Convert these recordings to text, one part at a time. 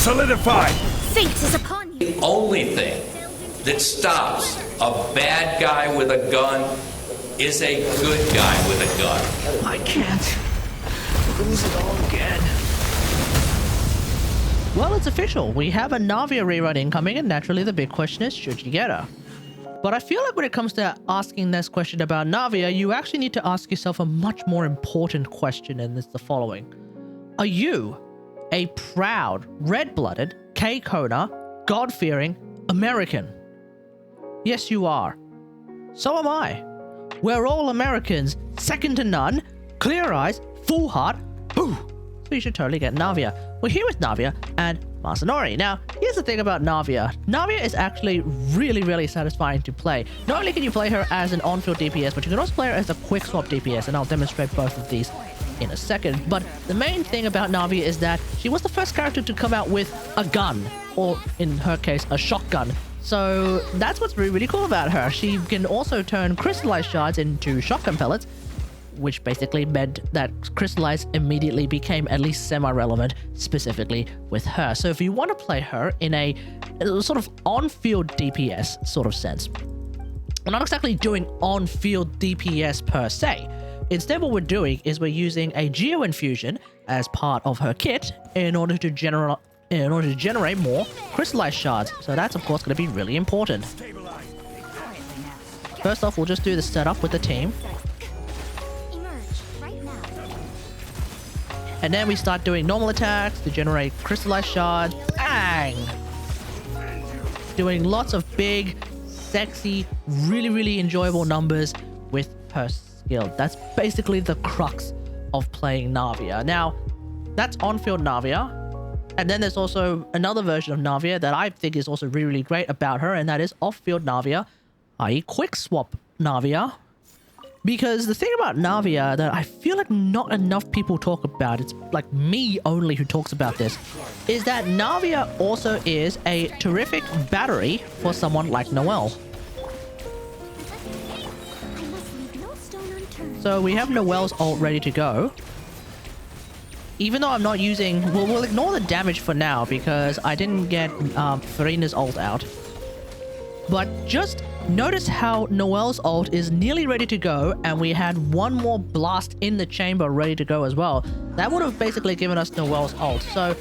solidified! Fate is upon you. The only thing that stops a bad guy with a gun is a good guy with a gun. I can't lose it all again. Well, it's official. We have a NAVIA rerun incoming, and naturally the big question is, should you get her? But I feel like when it comes to asking this question about NAVIA, you actually need to ask yourself a much more important question, and it's the following. Are you a proud, red-blooded, K-Kona, God-fearing American? Yes, you are. So am I. We're all Americans, second to none, clear eyes, full heart, boo! So you should totally get NAVIA. We're here with NAVIA and Masanori. Now, here's the thing about NAVIA. NAVIA is actually really satisfying to play. Not only can you play her as an on-field DPS, but you can also play her as a quick swap DPS, and I'll demonstrate both of these in a second. But the main thing about NAVIA is that she was the first character to come out with a gun, or in her case, a shotgun. So that's what's really cool about her. She can also turn crystallized shards into shotgun pellets, which basically meant that crystallized immediately became at least semi-relevant, specifically with her. So if you want to play her in a sort of on-field DPS sort of sense, we're not exactly doing on-field DPS per se. Instead, what we're doing is we're using a Geo Infusion as part of her kit in order to generate more crystallized shards. So that's of course going to be really important. First off, we'll just do the setup with the team. And then we start doing normal attacks to generate crystallized shards. Bang! Doing lots of big, sexy, really enjoyable numbers with her skill. That's basically the crux of playing NAVIA. Now, that's on-field NAVIA. And then there's also another version of NAVIA that I think is also really great about her, and that is off-field NAVIA, i.e. quick swap NAVIA. Because the thing about NAVIA that I feel like not enough people talk about, it's like me only who talks about this, is that NAVIA also is a terrific battery for someone like Noelle. So we have Noelle's ult ready to go. Even though I'm not using... Well, we'll ignore the damage for now because I didn't get Farina's ult out. But just notice how Noelle's ult is nearly ready to go, and we had one more blast in the chamber ready to go as well. That would have basically given us Noelle's ult. So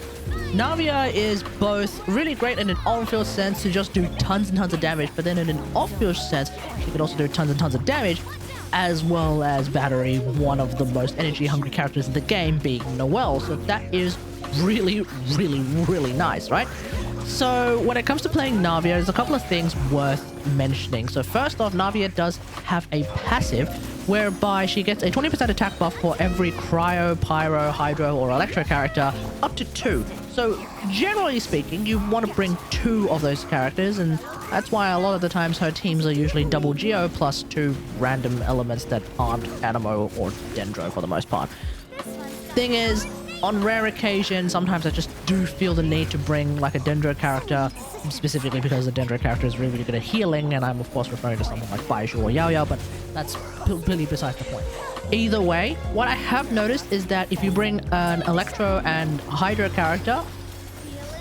NAVIA is both really great in an on-field sense to just do tons and tons of damage, but then in an off-field sense, she can also do tons and tons of damage, as well as battery one of the most energy-hungry characters in the game, being Noelle. So that is really nice, right? So when it comes to playing NAVIA, there's a couple of things worth mentioning. So first off, NAVIA does have a passive whereby she gets a 20% attack buff for every Cryo, Pyro, Hydro, or Electro character, up to 2. So generally speaking, you want to bring 2 of those characters, and that's why a lot of the times her teams are usually double Geo plus 2 random elements that aren't Animo or Dendro for the most part. Thing is, on rare occasions, sometimes I just do feel the need to bring like a Dendro character, specifically because the Dendro character is really good at healing, and I'm of course referring to someone like Baishu or Yao Yao, but that's completely besides the point. Either way, what I have noticed is that if you bring an Electro and Hydro character,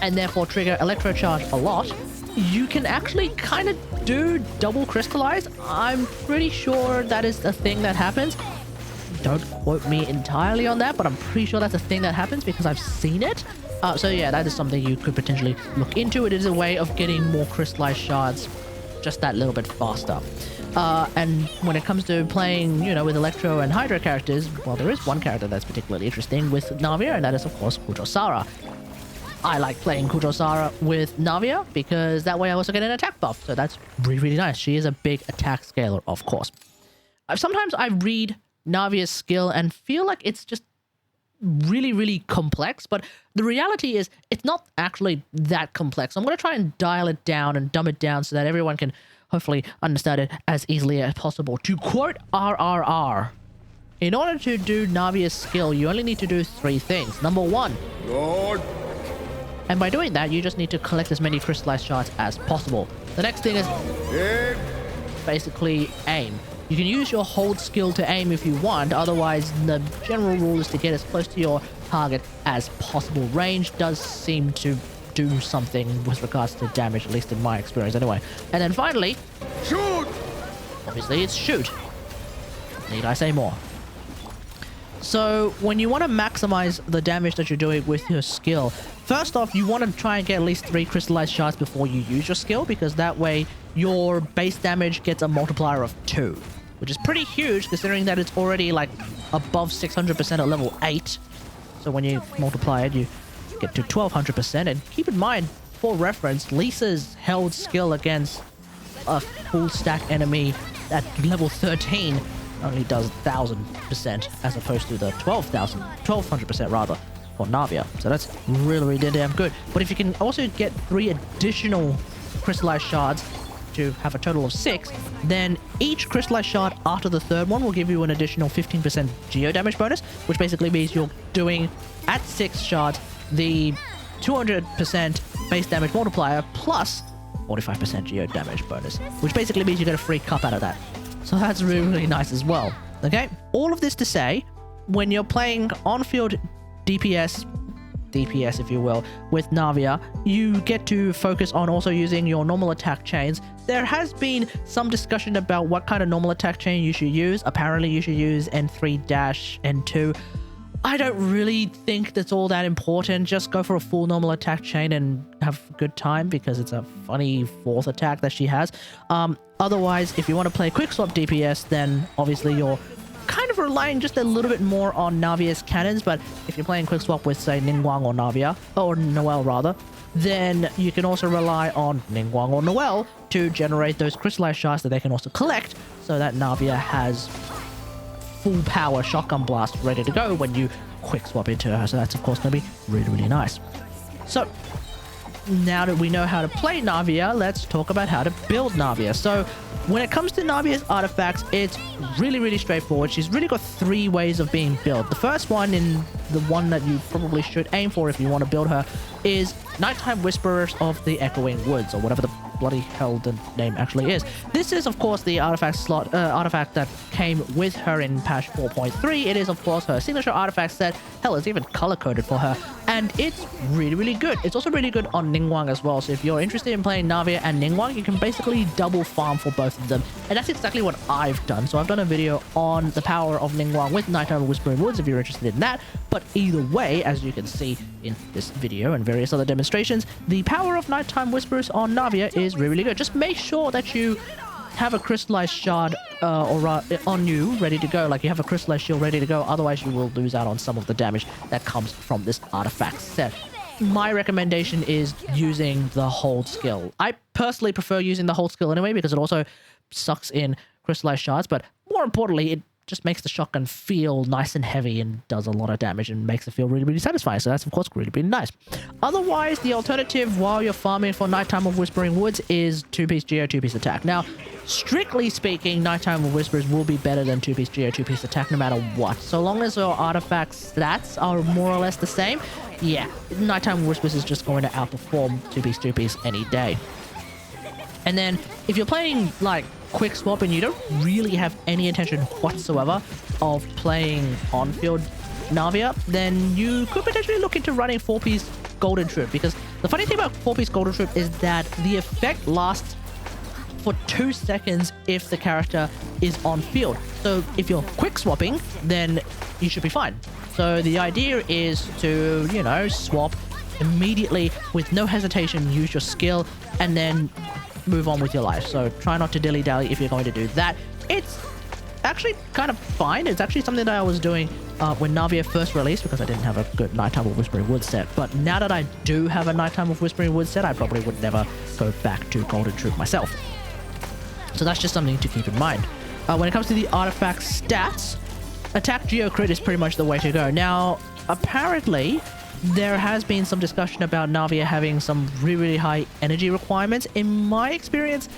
and therefore trigger Electro Charge a lot, you can actually kind of do double Crystallize. I'm pretty sure that is a thing that happens. Don't quote me entirely on that, but I'm pretty sure that's a thing that happens because I've seen it. So yeah, that is something you could potentially look into. It is a way of getting more crystallized shards just that little bit faster. And when it comes to playing, you know, with Electro and Hydro characters, well, there is one character that's particularly interesting with NAVIA, and that is, of course, Kujosara. I like playing Kujosara with NAVIA because that way I also get an attack buff, so that's really nice. She is a big attack scaler, of course. Sometimes I read NAVIA's skill and feel like it's just really complex, but the reality is it's not actually that complex. I'm going to try and dial it down and dumb it down so that everyone can hopefully understand it as easily as possible. To quote RRR, in order to do NAVIA's skill, you only need to do 3 things. Number 1, Lord. And by doing that, you just need to collect as many crystallized shards as possible. The next thing is basically aim. You can use your hold skill to aim if you want, otherwise the general rule is to get as close to your target as possible. Range does seem to do something with regards to damage, at least in my experience anyway. And then finally, Shoot! obviously it's shoot. Need I say more? So when you want to maximize the damage that you're doing with your skill, first off, you want to try and get at least 3 crystallized shards before you use your skill, because that way your base damage gets a multiplier of 2, which is pretty huge considering that it's already like above 600% at level 8. So when you multiply it, you get to 1200%. And keep in mind, for reference, Lisa's held skill against a full stack enemy at level 13 only does 1000% as opposed to the 1200% rather for Navia. So that's really damn good. But if you can also get 3 additional crystallized shards to have a total of 6, then each crystallized shard after the 3rd one will give you an additional 15% geo damage bonus, which basically means you're doing at 6 shards the 200% base damage multiplier plus 45% geo damage bonus, which basically means you get a free cup out of that. So that's really nice as well. Okay, all of this to say, when you're playing on-field DPS if you will, with Navia, you get to focus on also using your normal attack chains. There has been some discussion about what kind of normal attack chain you should use. Apparently you should use N3-N2. I don't really think that's all that important. Just go for a full normal attack chain and have a good time, because it's a funny 4th attack that she has. Otherwise, if you want to play quick swap DPS, then obviously you're kind of relying just a little bit more on Navia's cannons. But if you're playing quick swap with, say, Ningguang or Navia, or Noelle rather, then you can also rely on Ningguang or Noelle to generate those crystallized shards that they can also collect, so that Navia has full power shotgun blast ready to go when you quick swap into her. So that's of course going to be really nice. So now that we know how to play Navia, let's talk about how to build Navia. So when it comes to Navia's artifacts, it's really straightforward. She's really got 3 ways of being built. The first one, and the one that you probably should aim for if you want to build her, is Nighttime Whisperers of the Echoing Woods, or whatever the bloody hell the name actually is. This is of course the artifact that came with her in patch 4.3. It is of course her signature artifact set. Hell, it's even color coded for her, and it's really good. It's also really good on Ningguang as well. So if you're interested in playing Navia and Ningguang, you can basically double farm for both of them, and that's exactly what I've done. So I've done a video on the power of Ningguang with Nighttime Whispering Woods if you're interested in that. But either way, as you can see in this video and various other demonstrations, the power of Nighttime Whisperers on Navia is really good. Just make sure that you have a crystallized shard on you ready to go, like you have a crystallized shield ready to go. Otherwise you will lose out on some of the damage that comes from this artifact set. My recommendation is using the hold skill. I personally prefer using the hold skill anyway, because it also sucks in crystallized shards, but more importantly, it just makes the shotgun feel nice and heavy and does a lot of damage and makes it feel really satisfying. So that's of course really nice. Otherwise, the alternative while you're farming for Nighttime of Whispering Woods is 2-piece Geo, 2-piece attack. Now, strictly speaking, Nighttime of Whispers will be better than 2-piece Geo, 2-piece attack no matter what. So long as your artifact stats are more or less the same, yeah, Nighttime of Whispers is just going to outperform 2-piece any day. And then if you're playing like quick swap and you don't really have any intention whatsoever of playing on-field Navia, then you could potentially look into running 4-piece Golden Troop, because the funny thing about 4-piece Golden Troop is that the effect lasts for 2 seconds if the character is on field. So if you're quick swapping, then you should be fine. So the idea is to, you know, swap immediately with no hesitation, use your skill, and then move on with your life. So try not to dilly-dally if you're going to do that. It's actually kind of fine. It's actually something that I was doing when Navia first released, because I didn't have a good Nighttime of Whispering Woods set. But now that I do have a Nighttime of Whispering Woods set, I probably would never go back to Golden Troop myself. So that's just something to keep in mind. When it comes to the artifact stats, attack geo crit is pretty much the way to go. Now, apparently, there has been some discussion about Navia having some really high energy requirements. In my experience,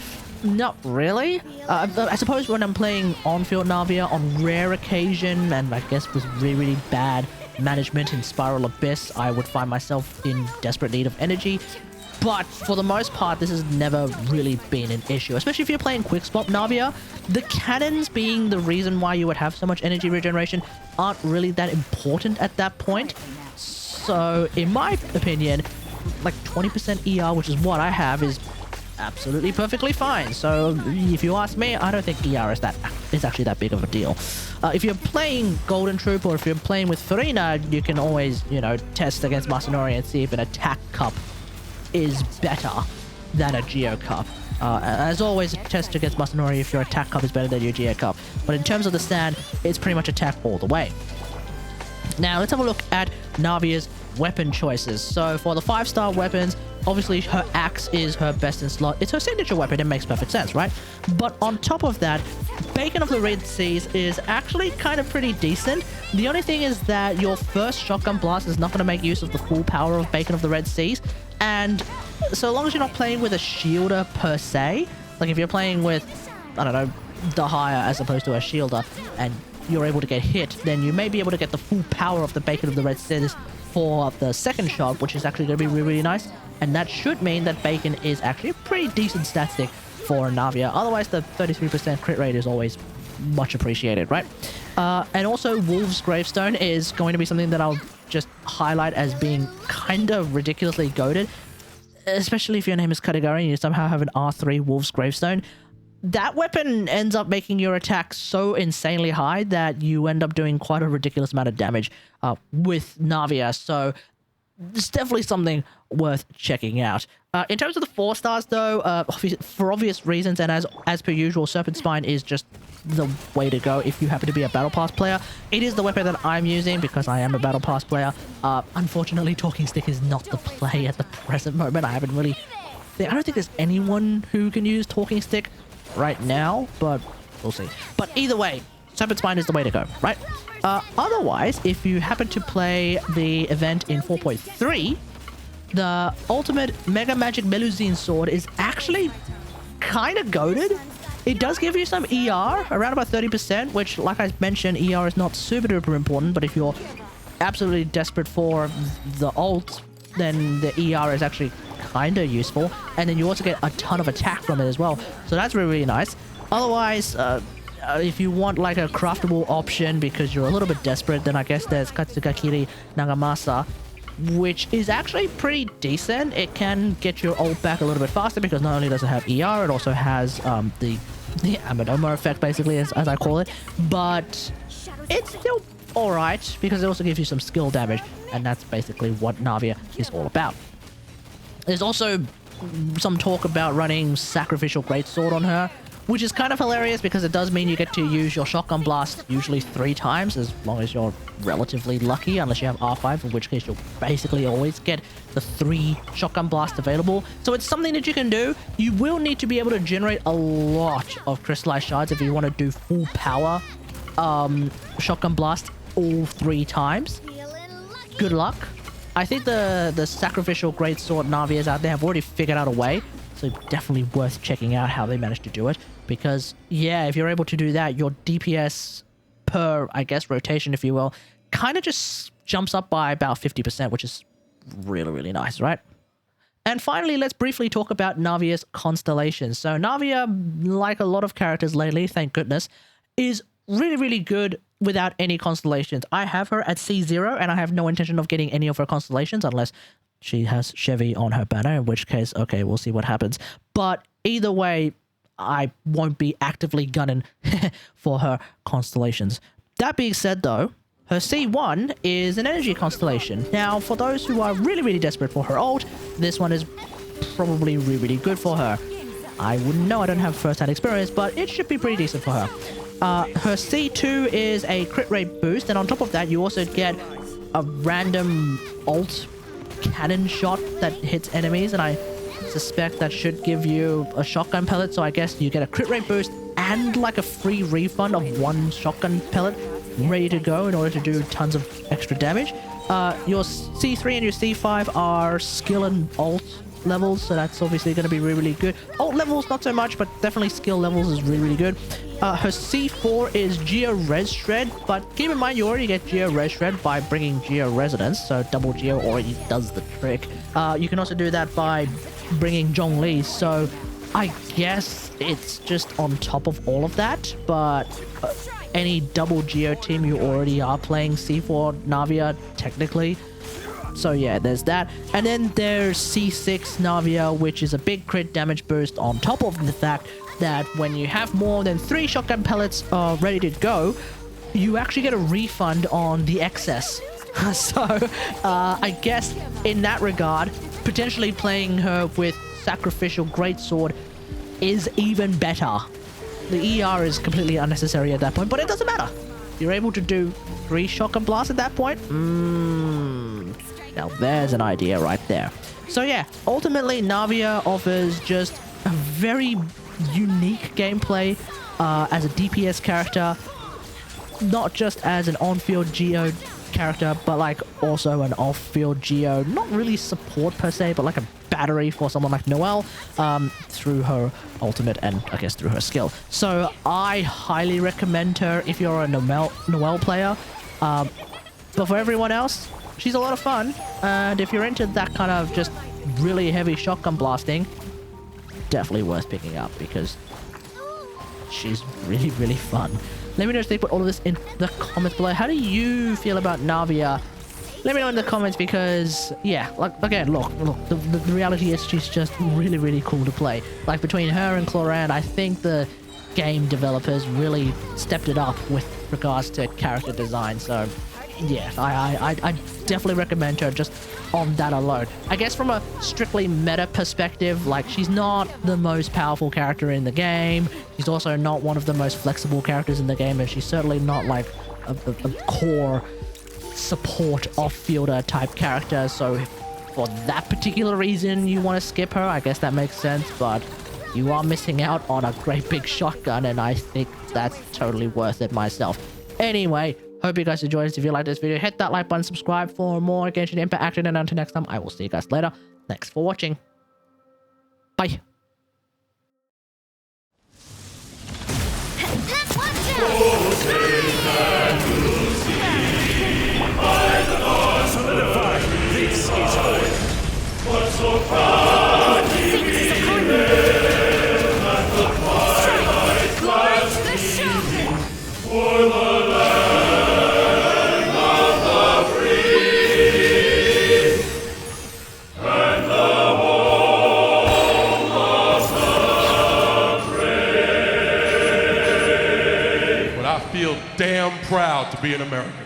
not really. I suppose when I'm playing on-field Navia on rare occasion, and I guess with really bad management in Spiral Abyss, I would find myself in desperate need of energy. But for the most part, this has never really been an issue, especially if you're playing quick swap Navia. The cannons being the reason why you would have so much energy regeneration aren't really that important at that point. So, in my opinion, like 20% ER, which is what I have, is absolutely perfectly fine. So if you ask me, I don't think ER is actually that big of a deal. If you're playing Golden Troop or if you're playing with Farina, you can always, you know, test against Masanori and see if an attack cup is better than a Geo cup. As always, test against Masanori if your attack cup is better than your Geo cup. But in terms of the stand, it's pretty much attack all the way. Now, let's have a look at Navia's weapon choices. So for the 5-star weapons, obviously her axe is her best in slot. It's her signature weapon. It makes perfect sense, right? But on top of that, Bacon of the Red Seas is actually kind of pretty decent. The only thing is that your first shotgun blast is not going to make use of the full power of Bacon of the Red Seas. And so long as you're not playing with a shielder per se, like if you're playing with, I don't know, the higher as opposed to a shielder, and you're able to get hit, then you may be able to get the full power of the Bacon of the Red Seas for the second shot, which is actually going to be really, really nice. And that should mean that Bacon is actually a pretty decent stat stick for Navia. Otherwise, the 33% crit rate is always much appreciated, right? And also, Wolf's Gravestone is going to be something that I'll just highlight as being kind of ridiculously goated, especially if your name is Kategari and you somehow have an R3 Wolf's Gravestone. That weapon ends up making your attack so insanely high that you end up doing quite a ridiculous amount of damage with Navia. So it's definitely something worth checking out. In terms of the 4 stars, though, for obvious reasons, and as per usual, Serpent Spine is just the way to go if you happen to be a Battle Pass player. It is the weapon that I'm using because I am a Battle Pass player. Unfortunately, Talking Stick is not the play at the present moment. I don't think there's anyone who can use Talking Stick right now, but we'll see. But either way, Serpent Spine is the way to go, right? Otherwise, if you happen to play the event in 4.3, the Ultimate Mega Magic Melusine Sword is actually kind of goated. It does give you some ER, around about 30%, which, like I mentioned, ER is not super duper important, but if you're absolutely desperate for the ult, then the ER is actually kind of useful. And then you also get a ton of attack from it as well. So that's really, really nice. Otherwise, if you want like a craftable option because you're a little bit desperate, then I guess there's Katsugakiri Nagamasa, which is actually pretty decent. It can get your ult back a little bit faster because not only does it have ER, it also has the Amadoma effect, basically, as I call it. But it's still alright because it also gives you some skill damage, and that's basically what Navia is all about. There's also some talk about running Sacrificial Greatsword on her, which is kind of hilarious because it does mean you get to use your shotgun blast usually 3 times, as long as you're relatively lucky, unless you have R5, in which case you'll basically always get the 3 shotgun blasts available. So it's something that you can do. You will need to be able to generate a lot of crystallized shards if you want to do full power shotgun blast all 3 times. Good luck. I think the Sacrificial Greatsword Navias out there have already figured out a way, so definitely worth checking out how they managed to do it. Because, yeah, if you're able to do that, your DPS per, I guess, rotation, if you will, kind of just jumps up by about 50%, which is really, really nice, right? And finally, let's briefly talk about Navia's Constellations. So Navia, like a lot of characters lately, thank goodness, is really, really good without any constellations. I have her at C0, and I have no intention of getting any of her constellations unless she has Chevy on her banner, in which case, okay, we'll see what happens. But either way, I won't be actively gunning for her constellations. That being said, though, her C1 is an energy constellation. Now, for those who are really, really desperate for her ult, this one is probably really, really good for her. I wouldn't know, I don't have first-hand experience, but it should be pretty decent for her. Her C2 is a crit rate boost, and on top of that, you also get a random ult cannon shot that hits enemies, and I suspect that should give you a shotgun pellet, so I guess you get a crit rate boost and like a free refund of 1 shotgun pellet ready to go in order to do tons of extra damage. Your C3 and your C5 are skill and ult levels, so that's obviously going to be really, really good. Ult levels, not so much, but definitely skill levels is really, really good. Her C4 is Geo Res Shred, but keep in mind you already get Geo Res Shred by bringing Geo Resonance, so double Geo already does the trick. You can also do that by bringing Zhongli, so I guess it's just on top of all of that, but any double Geo team you already are playing C4 Navia, technically, So yeah, there's that. And then there's C6 Navia, which is a big crit damage boost on top of the fact that when you have more than 3 shotgun pellets ready to go, you actually get a refund on the excess. So I guess in that regard, potentially playing her with Sacrificial Greatsword is even better. The ER is completely unnecessary at that point, but it doesn't matter. You're able to do 3 shotgun blasts at that point. Now there's an idea right there. So yeah, ultimately Navia offers just a very unique gameplay as a DPS character, not just as an on-field Geo character, but like also an off-field Geo, not really support per se, but like a battery for someone like Noelle, through her ultimate and I guess through her skill. So I highly recommend her if you're a Noelle player, but for everyone else, she's a lot of fun, and if you're into that kind of just really heavy shotgun blasting, definitely worth picking up because she's really, really fun. Let me know if they put all of this in the comments below. How do you feel about Navia? Let me know in the comments because, yeah, like, again, look, the reality is she's just really, really cool to play. Like, between her and Chlorand, I think the game developers really stepped it up with regards to character design. So, yeah, I definitely recommend her just on that alone. I guess from a strictly meta perspective, like, she's not the most powerful character in the game. She's also not one of the most flexible characters in the game, and she's certainly not like a core support off-fielder type character. So for that particular reason you want to skip her, I guess that makes sense, but you are missing out on a great big shotgun, and I think that's totally worth it myself. Anyway, hope you guys enjoyed this. If you like this video, hit that like button, subscribe for more Genshin Impact action, and until next time, I will see you guys later. Thanks for watching. Bye. Solidify! This is order! What's so proud? For the land of the free and the home of the brave. But I feel damn proud to be an American.